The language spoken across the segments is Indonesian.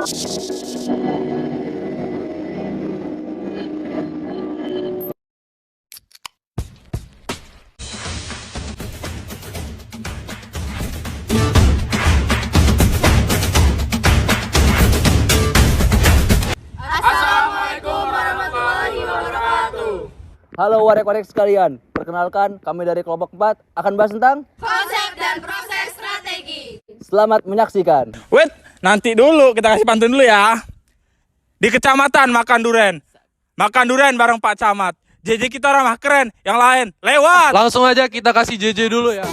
Halo warek-warek sekalian, perkenalkan kami dari kelompok 4 akan bahas tentang konsep dan proses strategi. Selamat menyaksikan. Wait, nanti dulu kita kasih pantun dulu ya. Di kecamatan makan duren. Makan duren bareng Pak Camat. JJ kita ramah keren, yang lain lewat. Langsung aja kita kasih JJ dulu ya.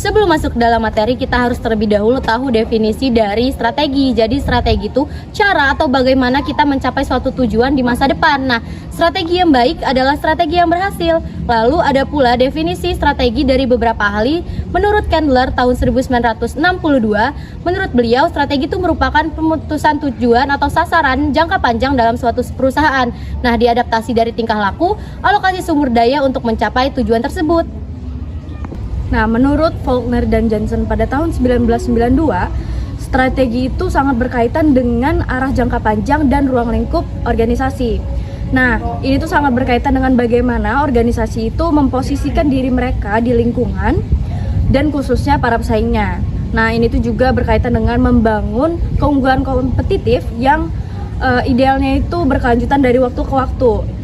Sebelum masuk dalam materi, kita harus terlebih dahulu tahu definisi dari strategi. Jadi strategi itu cara atau bagaimana kita mencapai suatu tujuan di masa depan. Nah, strategi yang baik adalah strategi yang berhasil. Lalu ada pula definisi strategi dari beberapa ahli. Menurut Candler tahun 1962, menurut beliau strategi itu merupakan pemutusan tujuan atau sasaran jangka panjang dalam suatu perusahaan. Nah, diadaptasi dari tingkah laku, alokasi sumber daya untuk mencapai tujuan tersebut. Nah, menurut Faulkner dan Johnson pada tahun 1992, strategi itu sangat berkaitan dengan arah jangka panjang dan ruang lingkup organisasi. Nah, ini tuh sangat berkaitan dengan bagaimana organisasi itu memposisikan diri mereka di lingkungan dan khususnya para pesaingnya. Nah, ini tuh juga berkaitan dengan membangun keunggulan kompetitif yang idealnya itu berkelanjutan dari waktu ke waktu.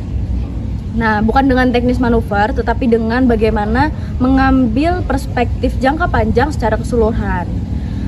Nah, bukan dengan teknis manuver, tetapi dengan bagaimana mengambil perspektif jangka panjang secara keseluruhan.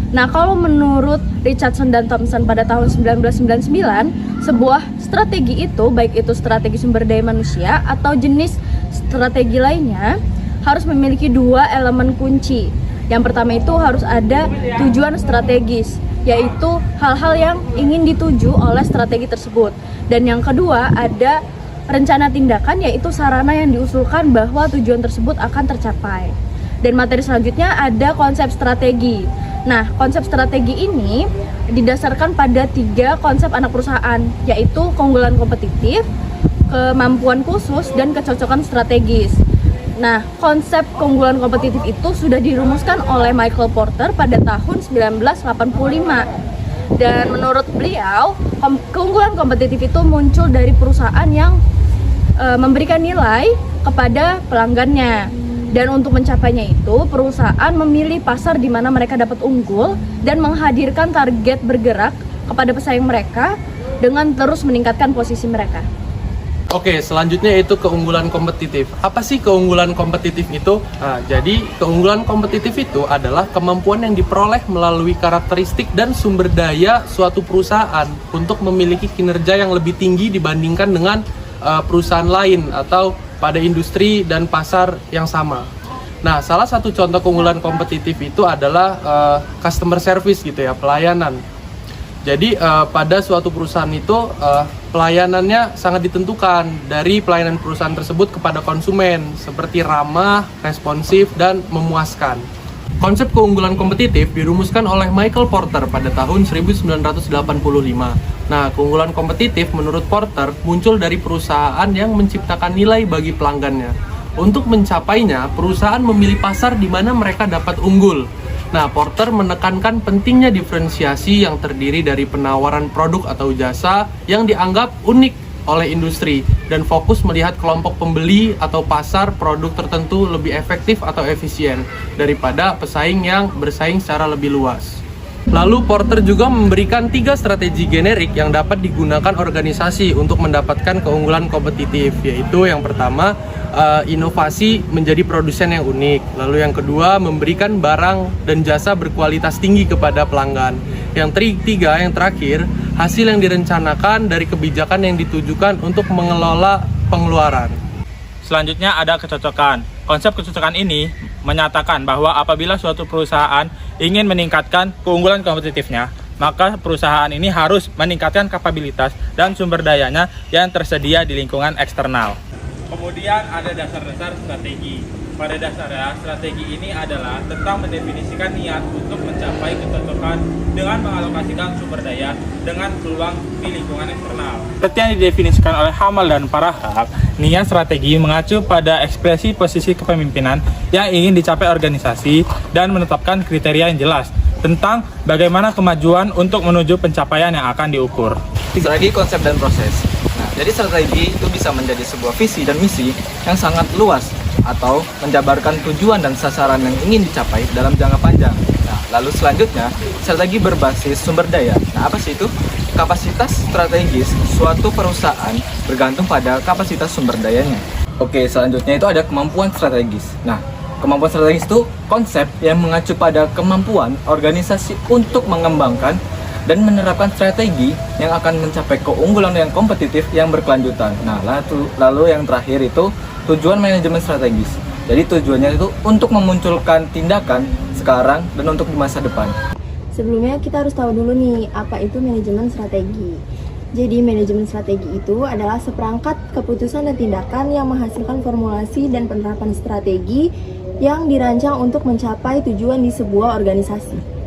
Nah, kalau menurut Richardson dan Thompson pada tahun 1999, sebuah strategi itu, baik itu strategi sumber daya manusia atau jenis strategi lainnya, harus memiliki dua elemen kunci. Yang pertama itu harus ada tujuan strategis, yaitu hal-hal yang ingin dituju oleh strategi tersebut. Dan yang kedua ada rencana tindakan, yaitu sarana yang diusulkan bahwa tujuan tersebut akan tercapai. Dan materi selanjutnya ada konsep strategi. Nah, konsep strategi ini didasarkan pada 3 konsep anak perusahaan, yaitu keunggulan kompetitif, kemampuan khusus, dan kecocokan strategis. Nah, konsep keunggulan kompetitif itu sudah dirumuskan oleh Michael Porter pada tahun 1985. Dan menurut beliau, keunggulan kompetitif itu muncul dari perusahaan yang memberikan nilai kepada pelanggannya. Dan untuk mencapainya itu, perusahaan memilih pasar di mana mereka dapat unggul dan menghadirkan target bergerak kepada pesaing mereka dengan terus meningkatkan posisi mereka. Oke, selanjutnya itu keunggulan kompetitif. Apa sih keunggulan kompetitif itu? Nah, jadi keunggulan kompetitif itu adalah kemampuan yang diperoleh melalui karakteristik dan sumber daya suatu perusahaan untuk memiliki kinerja yang lebih tinggi dibandingkan dengan perusahaan lain atau pada industri dan pasar yang sama. Nah, salah satu contoh keunggulan kompetitif itu adalah customer service gitu ya, pelayanan. Jadi pada suatu perusahaan itu pelayanannya sangat ditentukan dari pelayanan perusahaan tersebut kepada konsumen, seperti ramah, responsif, dan memuaskan. Konsep keunggulan kompetitif dirumuskan oleh Michael Porter pada tahun 1985. Nah, keunggulan kompetitif menurut Porter muncul dari perusahaan yang menciptakan nilai bagi pelanggannya. Untuk mencapainya, perusahaan memilih pasar di mana mereka dapat unggul. Nah, Porter menekankan pentingnya diferensiasi yang terdiri dari penawaran produk atau jasa yang dianggap unik oleh industri dan fokus melihat kelompok pembeli atau pasar produk tertentu lebih efektif atau efisien daripada pesaing yang bersaing secara lebih luas. Lalu Porter juga memberikan 3 strategi generik yang dapat digunakan organisasi untuk mendapatkan keunggulan kompetitif, yaitu yang pertama, inovasi menjadi produsen yang unik. Lalu yang kedua, memberikan barang dan jasa berkualitas tinggi kepada pelanggan. Yang ketiga, yang terakhir, hasil yang direncanakan dari kebijakan yang ditujukan untuk mengelola pengeluaran. Selanjutnya ada kecocokan. Konsep kecocokan ini menyatakan bahwa apabila suatu perusahaan ingin meningkatkan keunggulan kompetitifnya, maka perusahaan ini harus meningkatkan kapabilitas dan sumber dayanya yang tersedia di lingkungan eksternal. Kemudian ada dasar-dasar strategi. Pada dasarnya, strategi ini adalah tentang mendefinisikan niat untuk mencapai kecocokan dengan mengalokasikan sumber daya dengan peluang di lingkungan eksternal. Seperti yang didefinisikan oleh Hamal dan Parahak, niat strategi mengacu pada ekspresi posisi kepemimpinan yang ingin dicapai organisasi dan menetapkan kriteria yang jelas tentang bagaimana kemajuan untuk menuju pencapaian yang akan diukur. Strategi, konsep, dan proses. Nah, jadi strategi itu bisa menjadi sebuah visi dan misi yang sangat luas atau menjabarkan tujuan dan sasaran yang ingin dicapai dalam jangka panjang. Nah, lalu selanjutnya, strategi berbasis sumber daya. Nah, apa sih itu? Kapasitas strategis suatu perusahaan bergantung pada kapasitas sumber dayanya. Oke, selanjutnya itu ada kemampuan strategis. Nah, kemampuan strategis itu konsep yang mengacu pada kemampuan organisasi untuk mengembangkan dan menerapkan strategi yang akan mencapai keunggulan yang kompetitif yang berkelanjutan. Nah, lalu yang terakhir itu tujuan manajemen strategis. Jadi tujuannya itu untuk memunculkan tindakan sekarang dan untuk di masa depan. Sebelumnya kita harus tahu dulu nih, apa itu manajemen strategi. Jadi manajemen strategi itu adalah seperangkat keputusan dan tindakan yang menghasilkan formulasi dan penerapan strategi yang dirancang untuk mencapai tujuan di sebuah organisasi.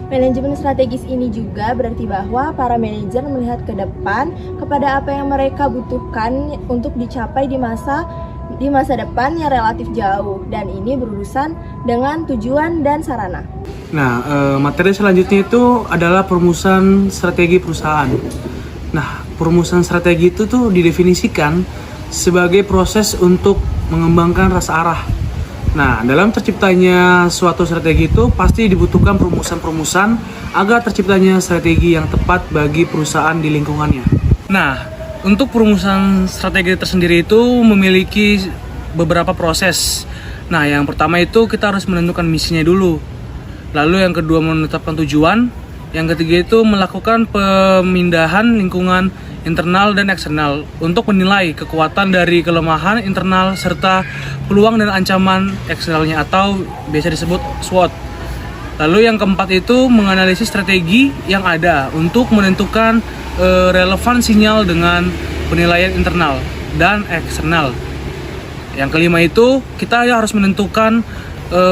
Manajemen strategis ini juga berarti bahwa para manajer melihat ke depan kepada apa yang mereka butuhkan untuk dicapai di masa depan yang relatif jauh, dan ini berurusan dengan tujuan dan sarana. Nah, materi selanjutnya itu adalah perumusan strategi perusahaan. Nah, perumusan strategi itu tuh didefinisikan sebagai proses untuk mengembangkan rasa arah. Nah, dalam terciptanya suatu strategi itu pasti dibutuhkan perumusan-perumusan agar terciptanya strategi yang tepat bagi perusahaan di lingkungannya. Nah, untuk perumusan strategi tersendiri itu memiliki beberapa proses. Nah, yang pertama itu kita harus menentukan misinya dulu. Lalu yang kedua menetapkan tujuan. Yang ketiga itu melakukan pemindahan lingkungan internal dan eksternal untuk menilai kekuatan dari kelemahan internal serta peluang dan ancaman eksternalnya atau biasa disebut SWOT. Lalu yang keempat itu menganalisis strategi yang ada untuk menentukan relevan sinyal dengan penilaian internal dan eksternal. Yang kelima itu kita harus menentukan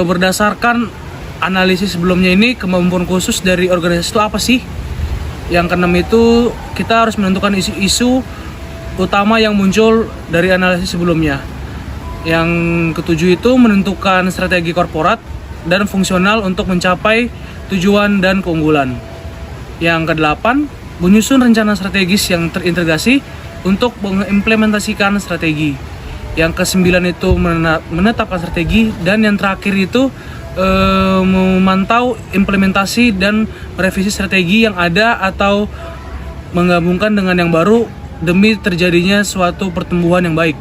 berdasarkan analisis sebelumnya ini kemampuan khusus dari organisasi itu apa sih? Yang keenam itu kita harus menentukan isu-isu utama yang muncul dari analisis sebelumnya. Yang ketujuh itu menentukan strategi korporat dan fungsional untuk mencapai tujuan dan keunggulan. Yang kedelapan, menyusun rencana strategis yang terintegrasi untuk mengimplementasikan strategi. Yang kesembilan itu menetapkan strategi, dan yang terakhir itu memantau implementasi dan merevisi strategi yang ada atau menggabungkan dengan yang baru demi terjadinya suatu pertumbuhan yang baik.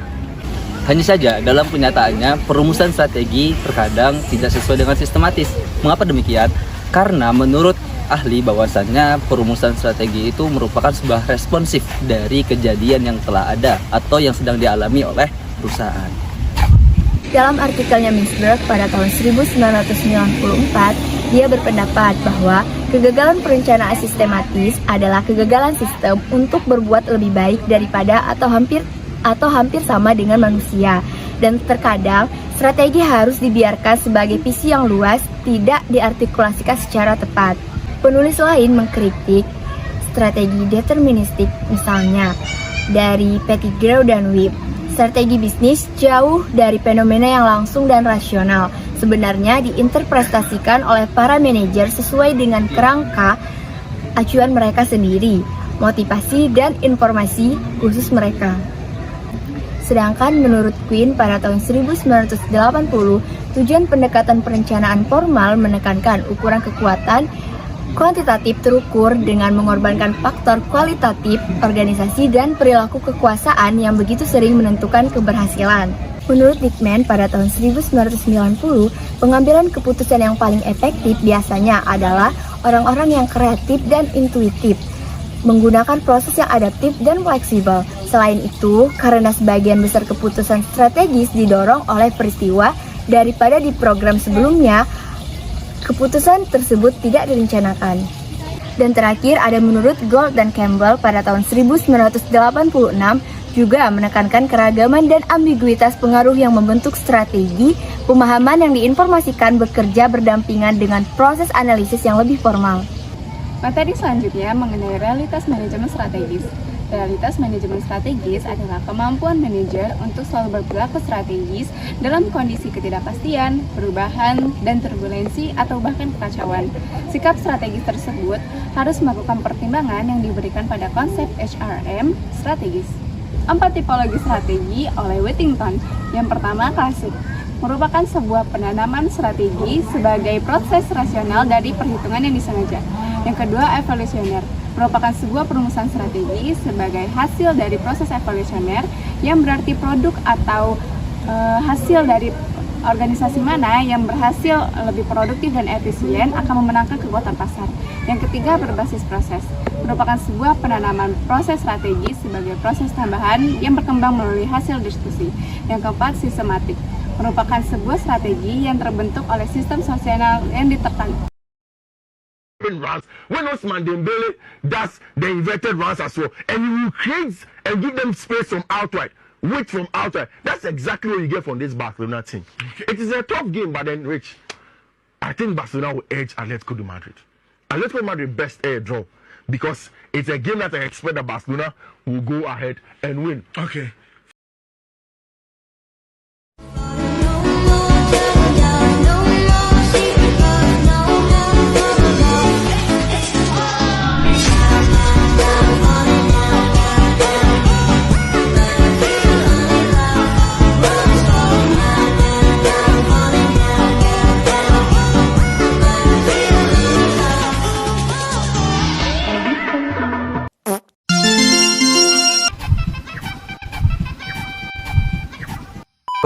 Hanya saja dalam kenyataannya perumusan strategi terkadang tidak sesuai dengan sistematis. Mengapa demikian? Karena menurut ahli bahwasannya perumusan strategi itu merupakan sebuah responsif dari kejadian yang telah ada atau yang sedang dialami oleh perusahaan. Dalam artikelnya Mintzberg pada tahun 1994, dia berpendapat bahwa kegagalan perencanaan sistematis adalah kegagalan sistem untuk berbuat lebih baik daripada atau hampir sama dengan manusia. Dan terkadang strategi harus dibiarkan sebagai visi yang luas, tidak diartikulasikan secara tepat. Penulis lain mengkritik strategi deterministik, misalnya dari Pettigrew dan Webb. Strategi bisnis jauh dari fenomena yang langsung dan rasional. Sebenarnya diinterpretasikan oleh para manajer sesuai dengan kerangka acuan mereka sendiri, motivasi dan informasi khusus mereka. Sedangkan menurut Quinn pada tahun 1980, tujuan pendekatan perencanaan formal menekankan ukuran kekuatan kuantitatif terukur dengan mengorbankan faktor kualitatif organisasi dan perilaku kekuasaan yang begitu sering menentukan keberhasilan. Menurut Dickman pada tahun 1990, pengambilan keputusan yang paling efektif biasanya adalah orang-orang yang kreatif dan intuitif. menggunakan proses yang adaptif dan fleksibel. Selain itu, karena sebagian besar keputusan strategis didorong oleh peristiwa daripada di program sebelumnya, keputusan tersebut tidak direncanakan. Dan terakhir ada menurut Gold dan Campbell pada tahun 1986 juga menekankan keragaman dan ambiguitas pengaruh yang membentuk strategi, pemahaman yang diinformasikan bekerja berdampingan dengan proses analisis yang lebih formal. Materi selanjutnya mengenai realitas manajemen strategis. Realitas manajemen strategis adalah kemampuan manajer untuk selalu berperilaku strategis dalam kondisi ketidakpastian, perubahan, dan turbulensi atau bahkan kekacauan. Sikap strategis tersebut harus melakukan pertimbangan yang diberikan pada konsep HRM strategis. 4 tipologi strategi oleh Whittington. Yang pertama, klasik, merupakan sebuah penanaman strategi sebagai proses rasional dari perhitungan yang disengaja. Yang kedua, evolusioner, merupakan sebuah perumusan strategi sebagai hasil dari proses evolusioner yang berarti produk atau hasil dari organisasi mana yang berhasil lebih produktif dan efisien akan memenangkan kekuatan pasar. Yang ketiga, berbasis proses, merupakan sebuah penanaman proses strategi sebagai proses tambahan yang berkembang melalui hasil diskusi. Yang keempat, sistematik, merupakan sebuah strategi yang terbentuk oleh sistem sosial yang diterapkan. When Osman Dembele does the inverted runs as well, and he will create and give them space from outright, width from outright. That's exactly what you get from this Barcelona team. It is a tough game, but then Rich, I think Barcelona will edge Atletico de Madrid. Atletico de Madrid best air draw because it's a game that I expect that Barcelona will go ahead and win. Okay.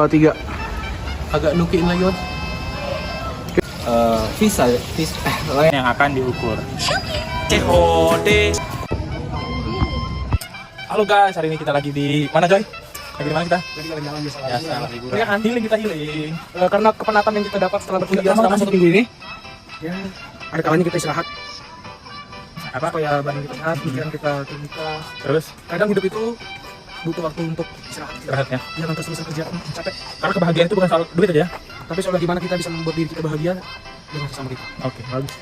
Tiga. Agak nukiin lagi, Mas. Visa yang akan diukur. COD. Halo guys, hari ini kita lagi di mana, Joy? Lagi di mana kita? Lagi jalan-jalan biasa. Ya, selamat liburan. Healing, kita healing. Karena kepenatan yang kita dapat setelah berkuliah selama 1 minggu ini, ya ada kalanya kita istirahat. Apa ya, badan kita sehat, pikiran kita terbuka. Terus Kadang hidup itu butuh waktu untuk istirahat. istirahatnya. Jangan terus selesai kerja capek. Karena kebahagiaan itu bukan soal duit aja. Tapi soal gimana kita bisa membuat diri kita bahagia dengan sesama kita. Oke, bagus.